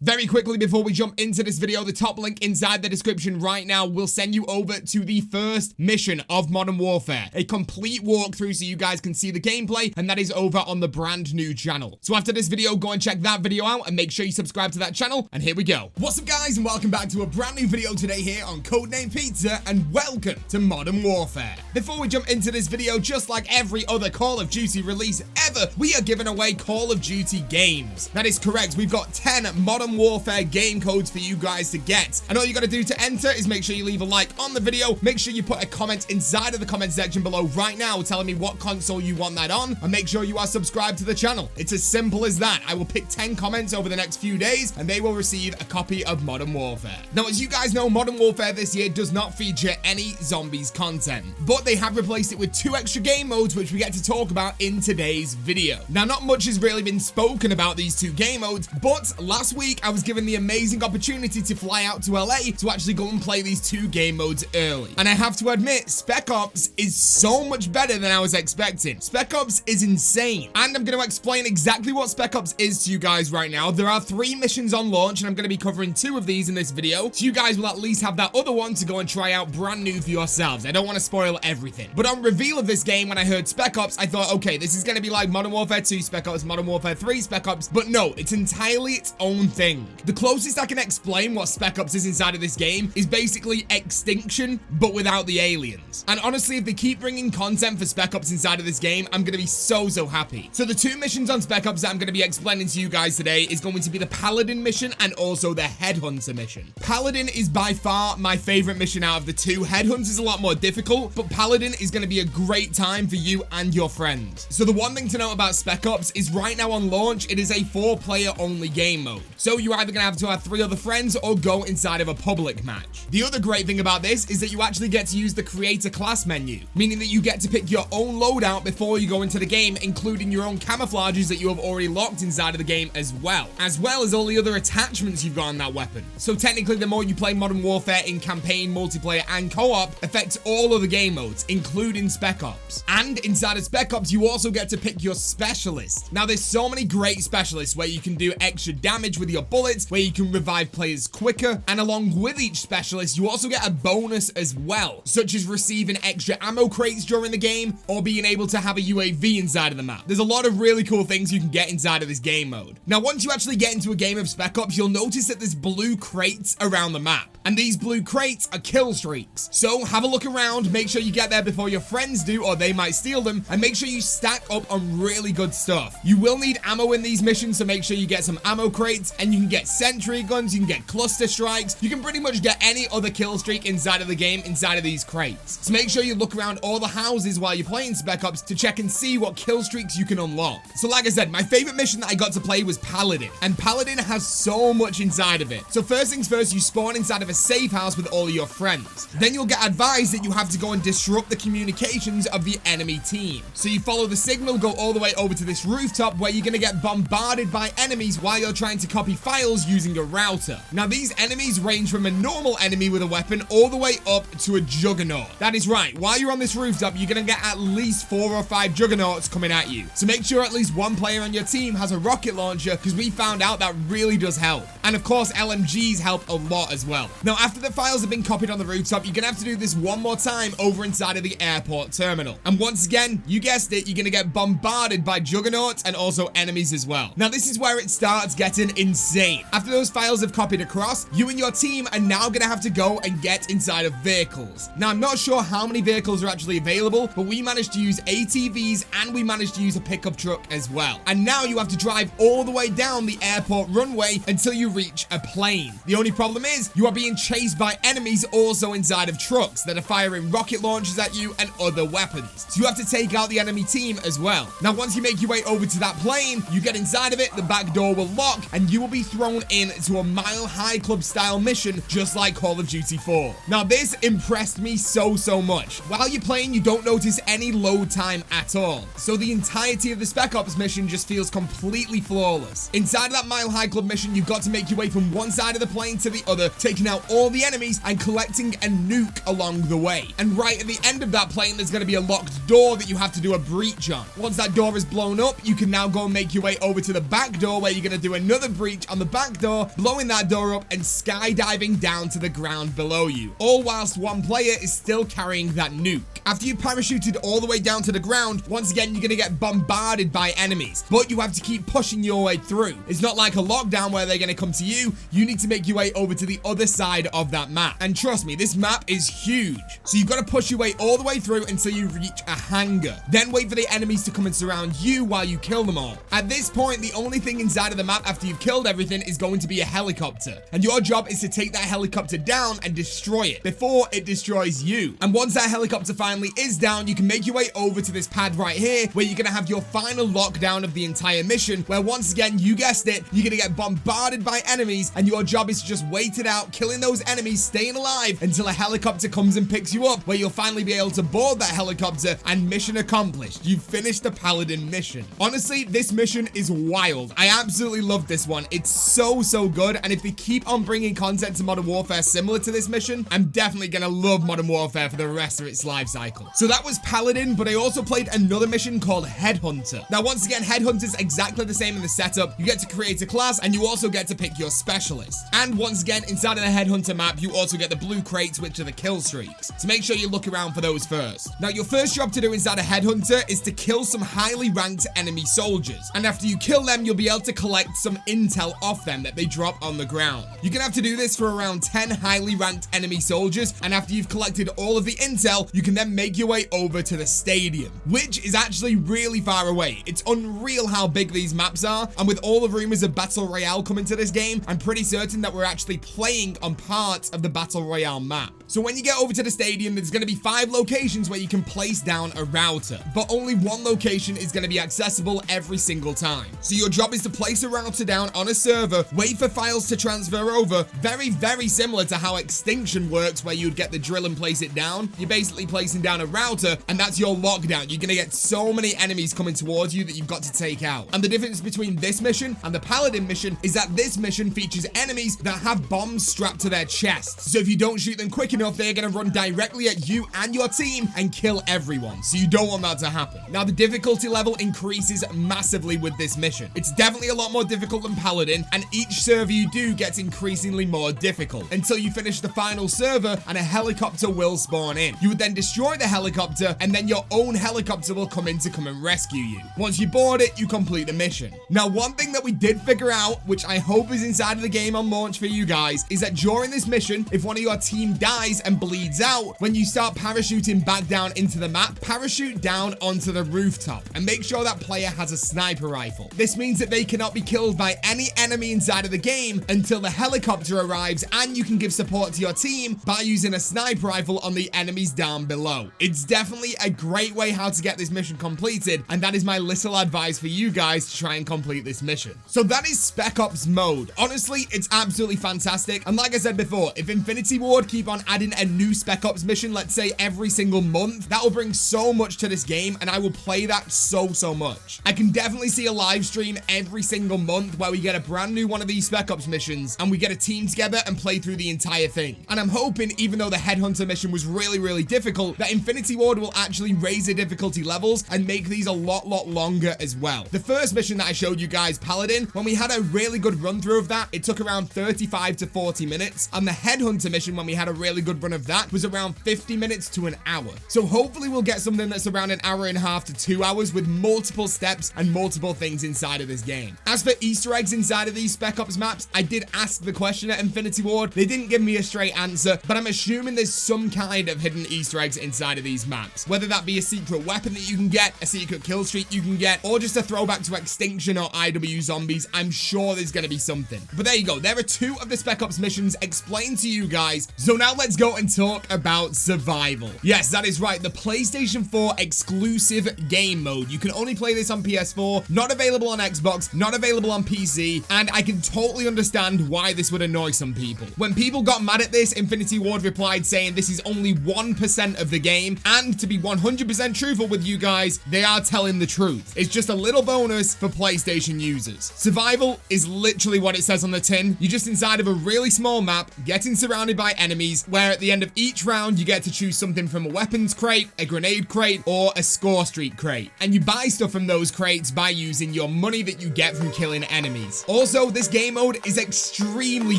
Very quickly before we jump into this video, the top link inside the description right now will send you over to the first mission of Modern Warfare. A complete walkthrough so you guys can see the gameplay, and that is over on the brand new channel. So after this video, go and check that video out and make sure you subscribe to that channel, and here we go. What's up guys, and welcome back to a brand new video today here on CodeNamePizza, and welcome to Modern Warfare. Before we jump into this video, just like every other Call of Duty release ever, we are giving away Call of Duty games. That is correct, we've got 10 Modern Warfare game codes for you guys to get, and all you gotta do to enter is make sure you leave a like on the video, make sure you put a comment inside of the comment section below right now telling me what console you want that on, and make sure you are subscribed to the channel. It's as simple as that. I will pick 10 comments over the next few days and they will receive a copy of Modern Warfare. Now, as you guys know, Modern Warfare this year does not feature any zombies content, but they have replaced it with 2 extra game modes which we get to talk about in today's video. Now, not much has really been spoken about these 2 game modes, but last week I was given the amazing opportunity to fly out to LA to actually go and play these 2 game modes early. And I have to admit, Spec Ops is so much better than I was expecting. Spec Ops is insane. And I'm going to explain exactly what Spec Ops is to you guys right now. There are 3 missions on launch, and I'm going to be covering 2 of these in this video, so you guys will at least have that other one to go and try out brand new for yourselves. I don't want to spoil everything. But on reveal of this game, when I heard Spec Ops, I thought, okay, this is going to be like Modern Warfare 2 Spec Ops, Modern Warfare 3 Spec Ops, but no, it's entirely its own thing. The closest I can explain what Spec Ops is inside of this game is basically Extinction, but without the aliens. And honestly, if they keep bringing content for Spec Ops inside of this game, I'm going to be so happy. So the 2 missions on Spec Ops that I'm going to be explaining to you guys today is going to be the Paladin mission and also the Headhunter mission. Paladin is by far my favorite mission out of the 2. Headhunter is a lot more difficult, but Paladin is going to be a great time for you and your friends. So the one thing to note about Spec Ops is right now on launch, it is a 4-player only game mode. So you're either going to have 3 other friends or go inside of a public match. The other great thing about this is that you actually get to use the creator class menu, meaning that you get to pick your own loadout before you go into the game, including your own camouflages that you have already locked inside of the game as well as all the other attachments you've got on that weapon. So technically, the more you play Modern Warfare in campaign, multiplayer, and co-op, affects all of the game modes, including Spec Ops. And inside of Spec Ops, you also get to pick your specialist. Now, there's so many great specialists where you can do extra damage with your bullets, where you can revive players quicker, and along with each specialist, you also get a bonus as well, such as receiving extra ammo crates during the game, or being able to have a UAV inside of the map. There's a lot of really cool things you can get inside of this game mode. Now, once you actually get into a game of Spec Ops, you'll notice that there's blue crates around the map. And these blue crates are Killstreaks. So have a look around, make sure you get there before your friends do, or they might steal them, and make sure you stack up on really good stuff. You will need ammo in these missions, so make sure you get some ammo crates, and you can get sentry guns, you can get cluster strikes, you can pretty much get any other kill streak inside of the game inside of these crates. So make sure you look around all the houses while you're playing Spec Ops to check and see what kill streaks you can unlock. So like I said, my favorite mission that I got to play was Paladin, and Paladin has so much inside of it. So first things first, you spawn inside of a safe house with all of your friends. Then you'll get advised that you have to go and disrupt the communications of the enemy team. So you follow the signal, go all the way over to this rooftop where you're going to get bombarded by enemies while you're trying to copy files using a router. Now, these enemies range from a normal enemy with a weapon all the way up to a juggernaut. That is right, while you're on this rooftop, you're going to get at least 4 or 5 juggernauts coming at you. So make sure at least one player on your team has a rocket launcher, because we found out that really does help. And of course, LMGs help a lot as well. Now, after the files have been copied on the rooftop, you're gonna have to do this one more time over inside of the airport terminal. And once again, you guessed it, you're gonna get bombarded by juggernauts and also enemies as well. Now, this is where it starts getting insane. After those files have copied across, you and your team are now gonna have to go and get inside of vehicles. Now, I'm not sure how many vehicles are actually available, but we managed to use ATVs and we managed to use a pickup truck as well. And now you have to drive all the way down the airport runway until you reach a plane. The only problem is you are being chased by enemies also inside of trucks that are firing rocket launchers at you and other weapons. So you have to take out the enemy team as well. Now, once you make your way over to that plane, you get inside of it, the back door will lock, and you will be thrown into a Mile High Club style mission just like Call of Duty 4. Now, this impressed me so much. While you're playing, you don't notice any load time at all. So the entirety of the Spec Ops mission just feels completely flawless. Inside of that Mile High Club mission, you've got to make your way from one side of the plane to the other, taking out all the enemies and collecting a nuke along the way. And right at the end of that plane, there's going to be a locked door that you have to do a breach on. Once that door is blown up, you can now go and make your way over to the back door where you're going to do another breach switch on the back door, blowing that door up and skydiving down to the ground below you, all whilst one player is still carrying that nuke. After you parachuted all the way down to the ground, once again you're gonna get bombarded by enemies, but you have to keep pushing your way through. It's not like a lockdown where they're gonna come to you. You need to make your way over to the other side of that map. And trust me, this map is huge. So you've got to push your way all the way through until you reach a hangar. Then wait for the enemies to come and surround you while you kill them all. At this point, the only thing inside of the map after you've killed everything is going to be a helicopter. And your job is to take that helicopter down and destroy it before it destroys you. And once that helicopter finally is down, you can make your way over to this pad right here where you're going to have your final lockdown of the entire mission, where once again, you guessed it, you're going to get bombarded by enemies and your job is to just wait it out, killing those enemies, staying alive until a helicopter comes and picks you up, where you'll finally be able to board that helicopter and mission accomplished. You've finished the Paladin mission. Honestly, this mission is wild. I absolutely love this one. It's so good, and if they keep on bringing content to Modern Warfare similar to this mission, I'm definitely gonna love Modern Warfare for the rest of its life cycle. So that was Paladin, but I also played another mission called Headhunter. Now once again, Headhunter's exactly the same in the setup. You get to create a class and you also get to pick your specialist. And once again, inside of the Headhunter map, you also get the blue crates, which are the Killstreaks. So make sure you look around for those first. Now your first job to do inside a Headhunter is to kill some highly ranked enemy soldiers. And after you kill them, you'll be able to collect some intel off them that they drop on the ground. You're gonna have to do this for around 10 highly ranked enemy soldiers. And after you've collected all of the intel, you can then make your way over to the stadium, which is actually really far away. It's unreal how big these maps are. And with all the rumors of Battle Royale coming to this game, I'm pretty certain that we're actually playing on parts of the Battle Royale map. So when you get over to the stadium, there's going to be 5 locations where you can place down a router, but only one location is going to be accessible every single time. So your job is to place a router down on a server, wait for files to transfer over, very similar to how Extinction works, where you'd get the drill and place it down. You're basically placing down a router, and that's your lockdown. You're going to get so many enemies coming towards you that you've got to take out. And the difference between this mission and the Paladin mission is that this mission features enemies that have bombs strapped to their chests. So if you don't shoot them quick enough, they're going to run directly at you and your team and kill everyone. So you don't want that to happen. Now the difficulty level increases massively with this mission. It's definitely a lot more difficult than Paladin, and each server you do gets increasingly more difficult until you finish the final server and a helicopter will spawn in. You would then destroy the helicopter, and then your own helicopter will come in to come and rescue you. Once you board it, you complete the mission. Now one thing that we did figure out, which I hope is inside of the game on launch for you guys, is that during this mission, if one of your team dies and bleeds out, when you start parachuting back down into the map, parachute down onto the rooftop and make sure that player has a sniper rifle. This means that they cannot be killed by any enemy inside of the game until the helicopter arrives, and you can give support to your team by using a sniper rifle on the enemies down below. It's definitely a great way how to get this mission completed, and that is my little advice for you guys to try and complete this mission. So that is Spec Ops mode. Honestly, it's absolutely fantastic, and like I said before, if Infinity Ward keep on adding a new Spec Ops mission, let's say every single month, that will bring so much to this game, and I will play that so much. I can definitely see a live stream every single month where we get a brand new one of these Spec Ops missions and we get a team together and play through the entire thing. And I'm hoping, even though the Headhunter mission was really difficult, that Infinity Ward will actually raise the difficulty levels and make these a lot longer as well. The first mission that I showed you guys, Paladin, when we had a really good run through of that, it took around 35 to 40 minutes, and the Headhunter mission, when we had a really good run of that, was around 50 minutes to an hour. So hopefully we'll get something that's around an hour and a half to 2 hours with multiple steps and multiple things inside of this game. As for Easter eggs inside of these Spec Ops maps, I did ask the question at Infinity Ward. They didn't give me a straight answer, but I'm assuming there's some kind of hidden Easter eggs inside of these maps, whether that be a secret weapon that you can get, a secret kill streak you can get, or just a throwback to Extinction or IW Zombies. I'm sure there's going to be something. But there you go. There are 2 of the Spec Ops missions explained to you guys. So now let's go and talk about survival. Yes, that is right. The PlayStation 4 exclusive game mode. You can only play this on PS4, not available on Xbox, not available on PC, and I can totally understand why this would annoy some people. When people got mad at this, Infinity Ward replied saying this is only 1% of the game, and to be 100% truthful with you guys, they are telling the truth. It's just a little bonus for PlayStation users. Survival is literally what it says on the tin. You're just inside of a really small map, getting surrounded by enemies, where at the end of each round, you get to choose something from a weapons crate, a grenade crate, or a score streak crate. And you buy stuff from those crates by using your money that you get from killing enemies. Also, this game mode is extremely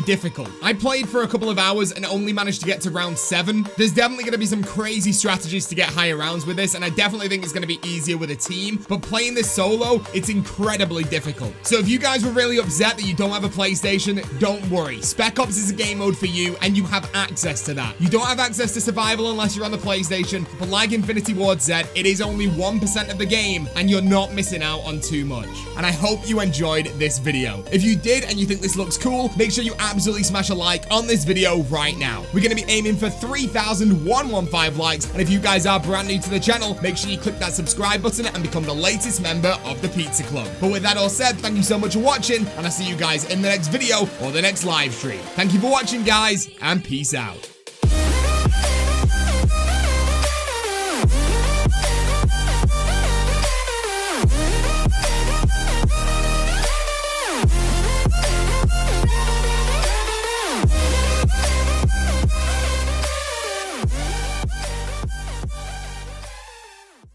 difficult. I played for a couple of hours and only managed to get to round 7. There's definitely going to be some crazy strategies to get higher rounds with this, and I definitely think it's going to be easier with a team, but playing this solo, it's incredibly difficult. So if you guys were really upset that you don't have a PlayStation, don't worry. Spec Ops is a game mode for you, and you have access to that. You don't have access to survival unless you're on the PlayStation, but like Infinity Ward said, it is only 1% of the game, and you're not missing out on too much. And I hope you enjoyed this video. If you did and you think this looks cool, make sure you absolutely smash a like on this video right now. We're going to be aiming for 3,115 likes, and if you guys are brand new to the channel, make sure you click that subscribe button and become the latest member of the Pizza Club. But with that all said, thank you so much for watching, and I'll see you guys in the next video or the next live stream. Thank you for watching, guys, and peace out.